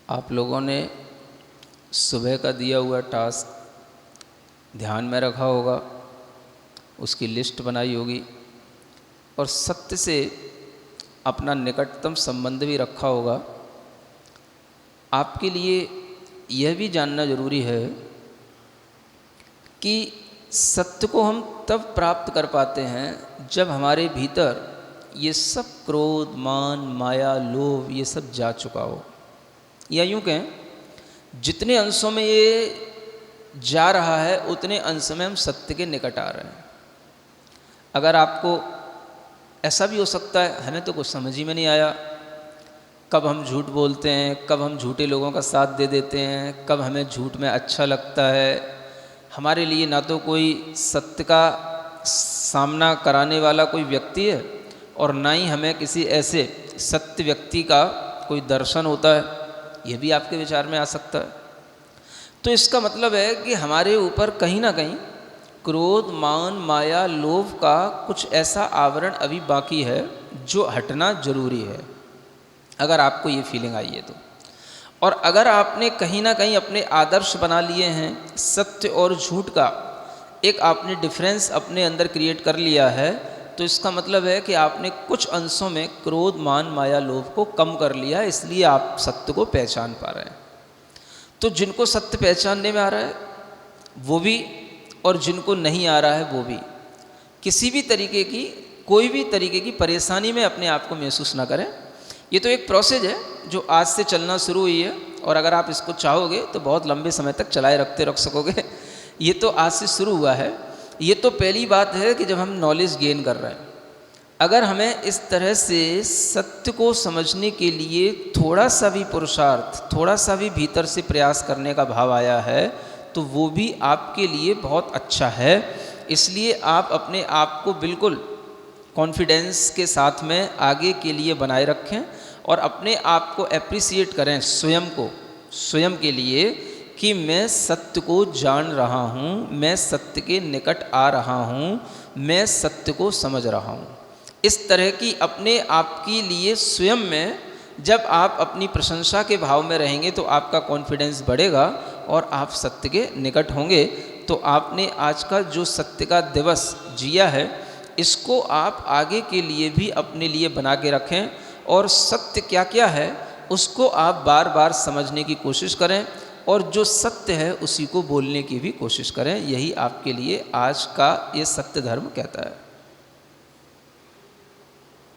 आप लोगों ने सुबह का दिया हुआ टास्क ध्यान में रखा होगा, उसकी लिस्ट बनाई होगी और सत्य से अपना निकटतम संबंध भी रखा होगा। आपके लिए यह भी जानना जरूरी है कि सत्य को हम तब प्राप्त कर पाते हैं जब हमारे भीतर ये सब क्रोध, मान, माया, लोभ ये सब जा चुका हो, या यूँ कहें जितने अंशों में ये जा रहा है उतने अंश में हम सत्य के निकट आ रहे हैं। अगर आपको ऐसा भी हो सकता है हमें तो कुछ समझ ही में नहीं आया, कब हम झूठ बोलते हैं, कब हम झूठे लोगों का साथ दे देते हैं, कब हमें झूठ में अच्छा लगता है। हमारे लिए ना तो कोई सत्य का सामना कराने वाला कोई व्यक्ति है और ना ही हमें किसी ऐसे सत्य व्यक्ति का कोई दर्शन होता है, यह भी आपके विचार में आ सकता है। तो इसका मतलब है कि हमारे ऊपर कहीं ना कहीं क्रोध, मान, माया, लोभ का कुछ ऐसा आवरण अभी बाकी है जो हटना जरूरी है, अगर आपको ये फीलिंग आई है तो। और अगर आपने कहीं ना कहीं अपने आदर्श बना लिए हैं सत्य और झूठ का, एक आपने डिफरेंस अपने अंदर क्रिएट कर लिया है, तो इसका मतलब है कि आपने कुछ अंशों में क्रोध, मान, माया, लोभ को कम कर लिया है, इसलिए आप सत्य को पहचान पा रहे हैं। तो जिनको सत्य पहचानने में आ रहा है वो भी, और जिनको नहीं आ रहा है वो भी, किसी भी तरीके की, कोई भी तरीके की परेशानी में अपने आप को महसूस ना करें। ये तो एक प्रोसेस है जो आज से चलना शुरू हुई है, और अगर आप इसको चाहोगे तो बहुत लंबे समय तक चलाए रख सकोगे। ये तो आज से शुरू हुआ है। ये तो पहली बात है कि जब हम नॉलेज गेन कर रहे हैं, अगर हमें इस तरह से सत्य को समझने के लिए थोड़ा सा भी पुरुषार्थ, थोड़ा सा भी भीतर से प्रयास करने का भाव आया है, तो वो भी आपके लिए बहुत अच्छा है। इसलिए आप अपने आप को बिल्कुल कॉन्फिडेंस के साथ में आगे के लिए बनाए रखें और अपने आप को एप्रिसिएट करें, स्वयं के लिए, कि मैं सत्य को जान रहा हूँ, मैं सत्य के निकट आ रहा हूँ, मैं सत्य को समझ रहा हूँ। इस तरह की अपने आप के लिए स्वयं में जब आप अपनी प्रशंसा के भाव में रहेंगे तो आपका कॉन्फिडेंस बढ़ेगा और आप सत्य के निकट होंगे। तो आपने आज का जो सत्य का दिवस जिया है, इसको आप आगे के लिए भी अपने लिए बना के रखें और सत्य क्या क्या है उसको आप बार बार समझने की कोशिश करें और जो सत्य है उसी को बोलने की भी कोशिश करें। यही आपके लिए आज का ये सत्य धर्म कहता है।